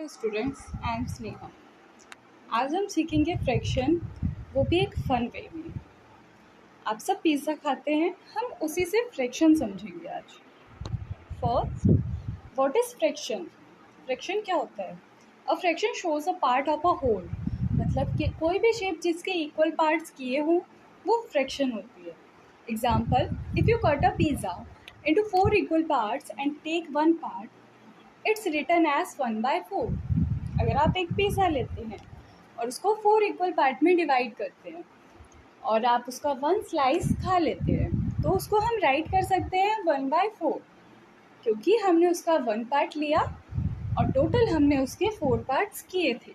Dear students, I am Sneha. आज हम सीखेंगे फ्रैक्शन, वो भी एक फ़न वे में। आप सब पिज़्ज़ा खाते हैं, हम उसी से फ्रैक्शन समझेंगे आज। First, what is fraction? Fraction क्या होता है? A fraction shows a part of a whole, मतलब कि कोई भी शेप जिसके इक्वल पार्ट्स किए हों वो फ्रैक्शन होती है। Example, if you cut a pizza into 4 equal parts and take one part, it's written as 1/4। अगर आप एक पिज़्ज़ा लेते हैं और उसको 4 इक्वल पार्ट में डिवाइड करते हैं और आप उसका 1 स्लाइस खा लेते हैं तो उसको हम राइट कर सकते हैं 1/4, क्योंकि हमने उसका 1 पार्ट लिया और टोटल हमने उसके 4 पार्ट्स किए थे।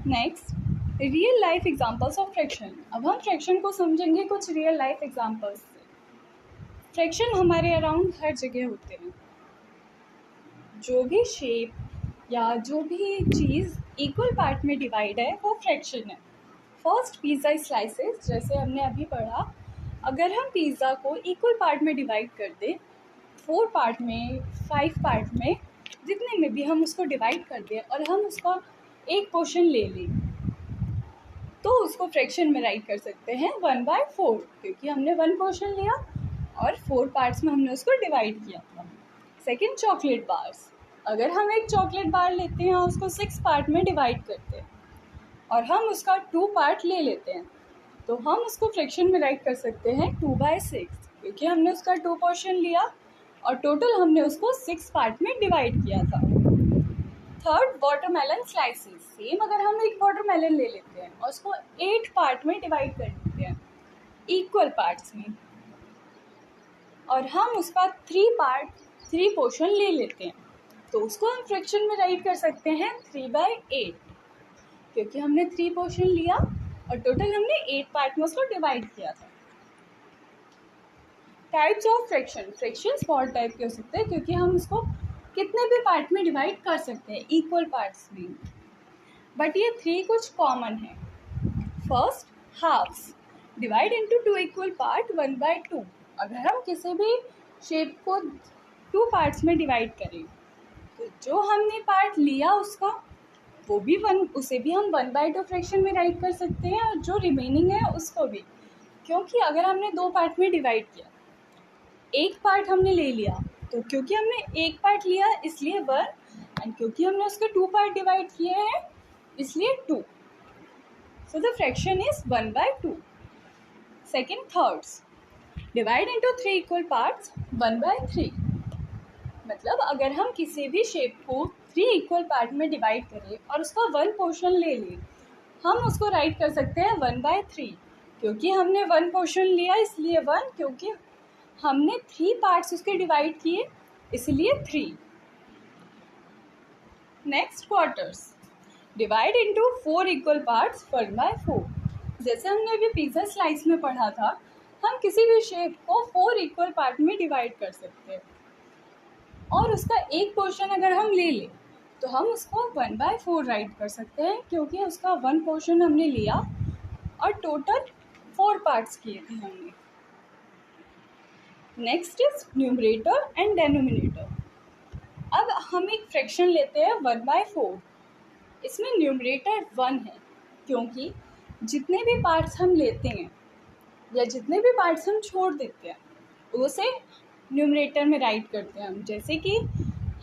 Next, real life examples of fraction. अब हम फ्रैक्शन को समझेंगे कुछ रियल लाइफ एग्जांपल्स से। फ्रैक्शन हमारे अराउंड हर जगह होते हैं। जो भी शेप या जो भी चीज़ इक्वल पार्ट में डिवाइड है वो फ्रैक्शन है। फर्स्ट, पिज़्ज़ा स्लाइसेस, जैसे हमने अभी पढ़ा। अगर हम पिज़्ज़ा को इक्वल पार्ट में डिवाइड कर दें, 4 पार्ट में, 5 पार्ट में, जितने में भी हम उसको डिवाइड कर दें और हम उसका एक पोर्शन ले लें तो उसको फ्रैक्शन में राइट कर सकते हैं 1/4, क्योंकि हमने 1 पोर्शन लिया और 4 पार्ट्स में हमने उसको डिवाइड किया था। Second, chocolate bars. अगर हम एक चॉकलेट बार लेते हैं और उसको 6 पार्ट में डिवाइड करते हैं और हम उसका 2 पार्ट ले लेते हैं तो हम उसको फ्रैक्शन में राइट कर सकते हैं 2/6, क्योंकि हमने उसका 2 पोर्शन लिया और टोटल हमने उसको 6 पार्ट में डिवाइड किया था। Third, watermelon slices. सेम, अगर हम एक वाटरमेलन ले लेते हैं और उसको 8 पार्ट में डिवाइड कर देते हैं इक्वल पार्ट्स में और हम उसका 3 पोर्शन ले लेते हैं तो उसको हम फ्रैक्शन में राइट कर सकते हैं 3/8, क्योंकि हमने 3 पोर्शन लिया और टोटल हमने 8 पार्ट में उसको डिवाइड किया था। Types of fraction. Fraction small type के हो सकते हैं क्योंकि हम उसको कितने भी पार्ट में डिवाइड कर सकते हैं इक्वल पार्ट्स में, बट ये 3 कुछ कॉमन है। First, halves. Divide into 2 equal part 1/2। अगर हम किसी भी शेप को 2 पार्ट्स में डिवाइड करें तो जो हमने पार्ट लिया उसका वो भी उसे भी हम 1/2 फ्रैक्शन में राइट कर सकते हैं और जो रिमेनिंग है उसको भी, क्योंकि अगर हमने 2 पार्ट में डिवाइड किया, एक पार्ट हमने ले लिया तो क्योंकि हमने एक पार्ट लिया इसलिए 1, एंड क्योंकि हमने उसके 2 पार्ट डिवाइड किए हैं इसलिए 2। So the fraction is 1/2। Second, thirds. Divide into 3 equal parts 1/3। मतलब अगर हम किसी भी शेप को 3 इक्वल पार्ट में डिवाइड करें और उसका 1 पोर्शन ले लें, हम उसको राइट कर सकते हैं 1/3, क्योंकि हमने 1 पोर्शन लिया इसलिए 1, क्योंकि हमने 3 पार्ट्स उसके डिवाइड किए इसलिए 3। Next, quarters. Divide into 4 equal parts 1/4। जैसे हमने अभी पिज़्ज़ा स्लाइस में पढ़ा था, हम किसी भी शेप को 4 इक्वल पार्ट में डिवाइड कर सकते हैं और उसका एक पोर्शन अगर हम ले लें तो हम उसको 1/4 राइट कर सकते हैं, क्योंकि उसका 1 पोर्शन हमने लिया और टोटल 4 पार्ट्स किए थे हमने। Next is numerator and denominator. अब हम एक फ्रैक्शन लेते हैं 1/4। इसमें न्यूमरेटर 1 है, क्योंकि जितने भी पार्ट्स हम लेते हैं या जितने भी पार्ट्स हम छोड़ देते हैं उसे न्यूमरेटर में राइट करते हैं हम। जैसे कि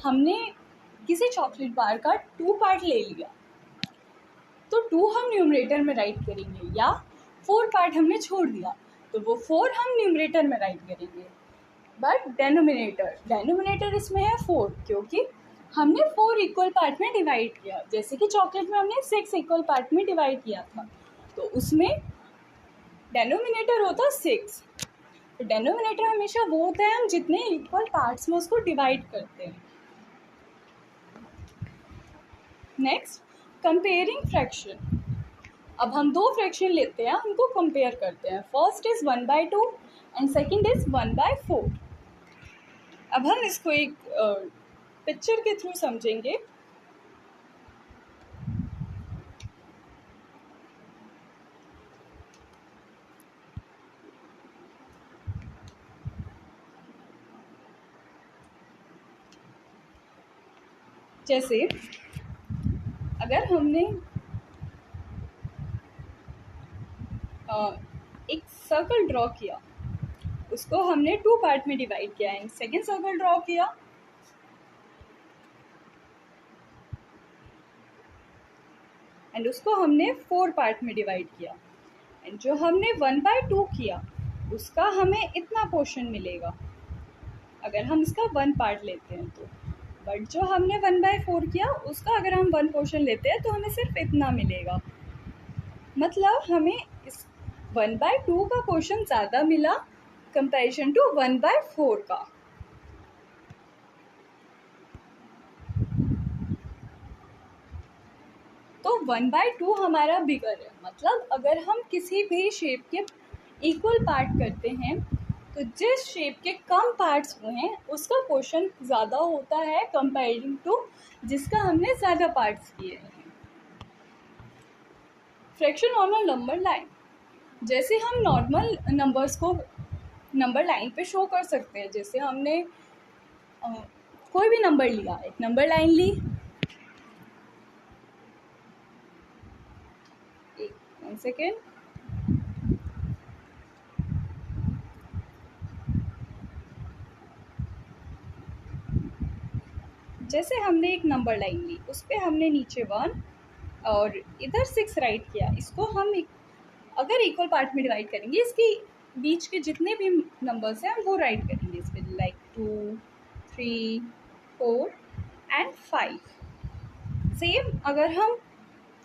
हमने किसी चॉकलेट बार का 2 पार्ट ले लिया तो 2 हम न्यूमरेटर में राइट करेंगे, या 4 पार्ट हमने छोड़ दिया तो वो 4 हम न्यूमरेटर में राइट करेंगे। बट डेनोमिनेटर इसमें है 4, क्योंकि हमने 4 इक्वल पार्ट में डिवाइड किया। जैसे कि चॉकलेट में हमने 6 इक्वल पार्ट में डिवाइड किया था तो उसमें डेनोमिनेटर होता 6। तो डेनोमिनेटर हमेशा वो होता है हम जितने इक्वल पार्ट्स में उसको डिवाइड करते हैं। Next, comparing fraction. अब हम 2 फ्रैक्शन लेते हैं, उनको कंपेयर करते हैं। First is 1/2 and second is 1/4। अब हम इसको एक पिक्चर के थ्रू समझेंगे। जैसे अगर हमने एक सर्कल ड्रॉ किया, उसको हमने 2 पार्ट में डिवाइड किया है। सेकेंड सर्कल ड्रॉ किया, एंड उसको हमने 4 पार्ट में डिवाइड किया, एंड जो हमने 1/2 किया उसका हमें इतना पोर्शन मिलेगा अगर हम इसका 1 पार्ट लेते हैं तो। बट जो हमने 1/4 किया उसका अगर हम 1 पोर्शन लेते हैं तो हमें सिर्फ इतना मिलेगा। मतलब हमें इस 1/2 का पोर्शन ज़्यादा मिला कंपैरिजन टू 1/4 का। तो 1/2 हमारा बिगर है। मतलब अगर हम किसी भी शेप के इक्वल पार्ट करते हैं तो जिस शेप के कम पार्ट्स हुए हैं उसका पोर्शन ज़्यादा होता है कंपेयरिंग टू जिसका हमने ज़्यादा पार्ट्स किए हैं। Fraction on a number line, जैसे हम नॉर्मल नंबर्स को नंबर लाइन पे शो कर सकते हैं। जैसे हमने कोई भी नंबर लिया, एक नंबर लाइन ली, एक सेकेंड, जैसे हमने एक नंबर लाइन ली, उस पर हमने नीचे 1 और इधर 6 राइट किया। इसको हम अगर इक्वल पार्ट में डिवाइड करेंगे, इसके बीच के जितने भी नंबर्स हैं वो राइट करेंगे इस पर, लाइक 2, 3, 4 एंड 5। सेम अगर हम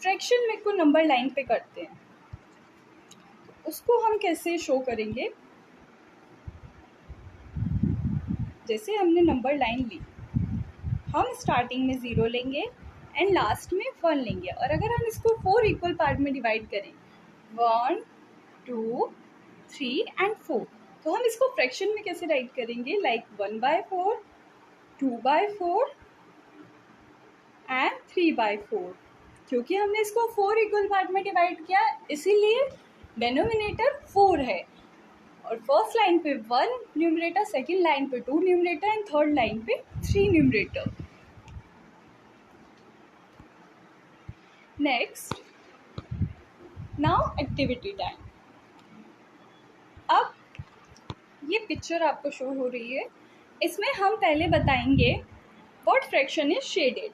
फ्रैक्शन में को नंबर लाइन पे करते हैं तो उसको हम कैसे शो करेंगे। जैसे हमने नंबर लाइन ली, हम स्टार्टिंग में 0 लेंगे एंड लास्ट में 1 लेंगे, और अगर हम इसको 4 इक्वल पार्ट में डिवाइड करें, 1, 2, 3 एंड 4, तो हम इसको फ्रैक्शन में कैसे राइट करेंगे, लाइक 1/4, 2/4 एंड 3/4। क्योंकि हमने इसको 4 इक्वल पार्ट में डिवाइड किया इसीलिए डेनोमिनेटर 4 है, और फर्स्ट लाइन पे 1 न्यूमरेटर, सेकेंड लाइन पे 2 न्यूमरेटर एंड थर्ड लाइन पे 3 numerator. Next, now activity time. अब ये पिक्चर आपको शो हो रही है, इसमें हम पहले बताएंगे what fraction is shaded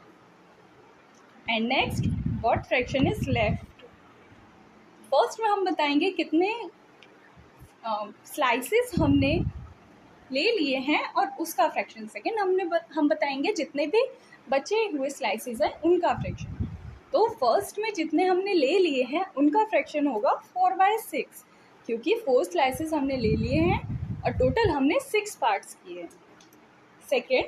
and next what fraction is left. First में हम बताएंगे कितने स्लाइसेस हमने ले लिए हैं और उसका फ्रैक्शन। सेकेंड हम बताएंगे जितने भी बचे हुए स्लाइसेस हैं उनका फ्रैक्शन। तो फर्स्ट में जितने हमने ले लिए हैं उनका फ्रैक्शन होगा 4/6, क्योंकि 4 स्लाइसेस हमने ले लिए हैं और टोटल हमने 6 पार्ट्स किए हैं। सेकेंड,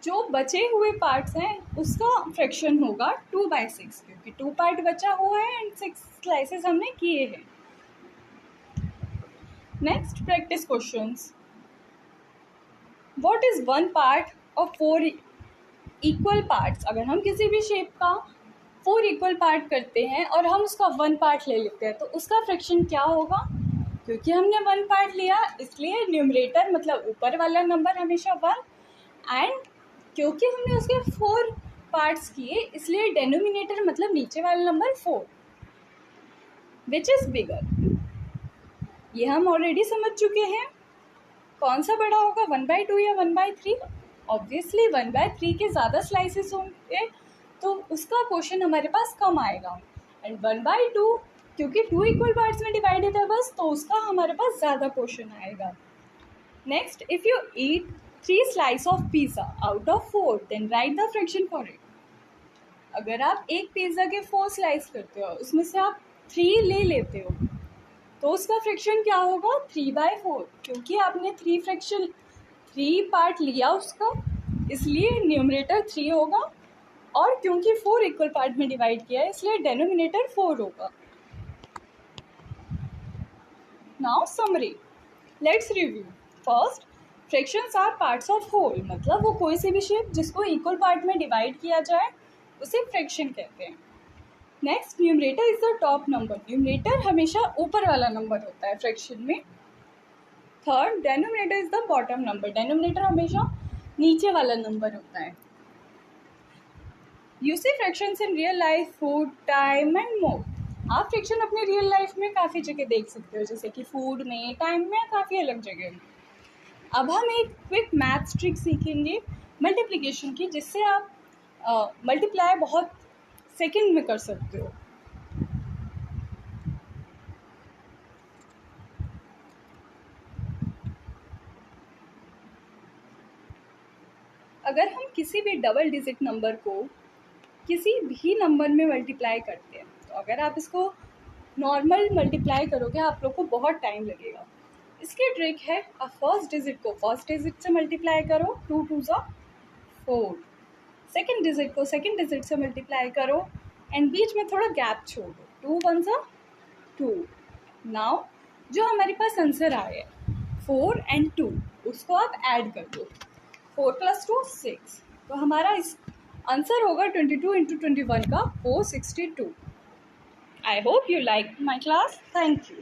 जो बचे हुए पार्ट्स हैं उसका फ्रैक्शन होगा 2/6, क्योंकि 2 पार्ट बचा हुआ है एंड 6 स्लाइसेस हमने किए हैं। Next, practice questions. What is 1 part of 4 equal parts. अगर हम किसी भी शेप का 4 इक्वल पार्ट करते हैं और हम उसका 1 पार्ट ले लेते हैं तो उसका फ्रैक्शन क्या होगा। क्योंकि हमने 1 पार्ट लिया इसलिए न्यूमरेटर मतलब ऊपर वाला नंबर हमेशा 1, एंड क्योंकि हमने उसके 4 पार्ट्स किए इसलिए डेनोमिनेटर मतलब नीचे वाला नंबर 4, विच इज़ बिगर। ये हम ऑलरेडी समझ चुके हैं। कौन सा बड़ा होगा, 1/2 या 1/3। ऑब्वियसली 1/3 के ज़्यादा स्लाइसेस होंगे तो उसका पोर्शन हमारे पास कम आएगा, एंड 1/2 क्योंकि 2 इक्वल पार्ट्स में डिवाइडेड है बस, तो उसका हमारे पास ज़्यादा पोर्शन आएगा। Next, if you eat 3 slice of pizza out of 4 then write the fraction for it. अगर आप एक पिज़्ज़ा के 4 स्लाइस करते हो उसमें से आप 3 ले लेते हो तो उसका फ्रैक्शन क्या होगा, 3/4, क्योंकि आपने 3 पार्ट लिया उसका इसलिए न्यूमरेटर 3 होगा, और क्योंकि 4 इक्वल पार्ट में डिवाइड किया है इसलिए डेनोमिनेटर 4 होगा। Now summary, let's review. First, fractions are parts of whole, मतलब वो कोई सी भी शेप जिसको इक्वल पार्ट में डिवाइड किया जाए उसे फ्रैक्शन कहते हैं। Next, numerator is the top number, numerator हमेशा ऊपर वाला नंबर होता है फ्रैक्शन में। Third, denominator is the bottom number, denominator हमेशा नीचे वाला नंबर होता है। You see fractions in real life, food, time and more. आप फ्रैक्शन अपने रियल लाइफ में काफ़ी जगह देख सकते हो, जैसे कि फूड में, टाइम में, काफ़ी अलग जगह में। अब हम एक क्विक मैथ्स ट्रिक सीखेंगे मल्टीप्लिकेशन की, जिससे आप मल्टीप्लाई बहुत सेकंड में कर सकते हो। अगर हम किसी भी डबल डिजिट नंबर को किसी भी नंबर में मल्टीप्लाई करते हैं, तो अगर आप इसको नॉर्मल मल्टीप्लाई करोगे, आप लोग को बहुत टाइम लगेगा। इसकी ट्रिक है, आप फर्स्ट डिजिट को फर्स्ट डिजिट से मल्टीप्लाई करो, 2 2 ज़ा 4। सेकेंड डिजिट को सेकेंड डिजिट से मल्टीप्लाई करो एंड बीच में थोड़ा गैप छोड़ दो, 2 1 ज़ा 2। नाउ जो हमारे पास आंसर आया है 4 एंड 2, उसको आप ऐड कर दो, 4 + 2 6। तो हमारा इस आंसर होगा 22 × 21 का 462। I hope you like my class. Thank you.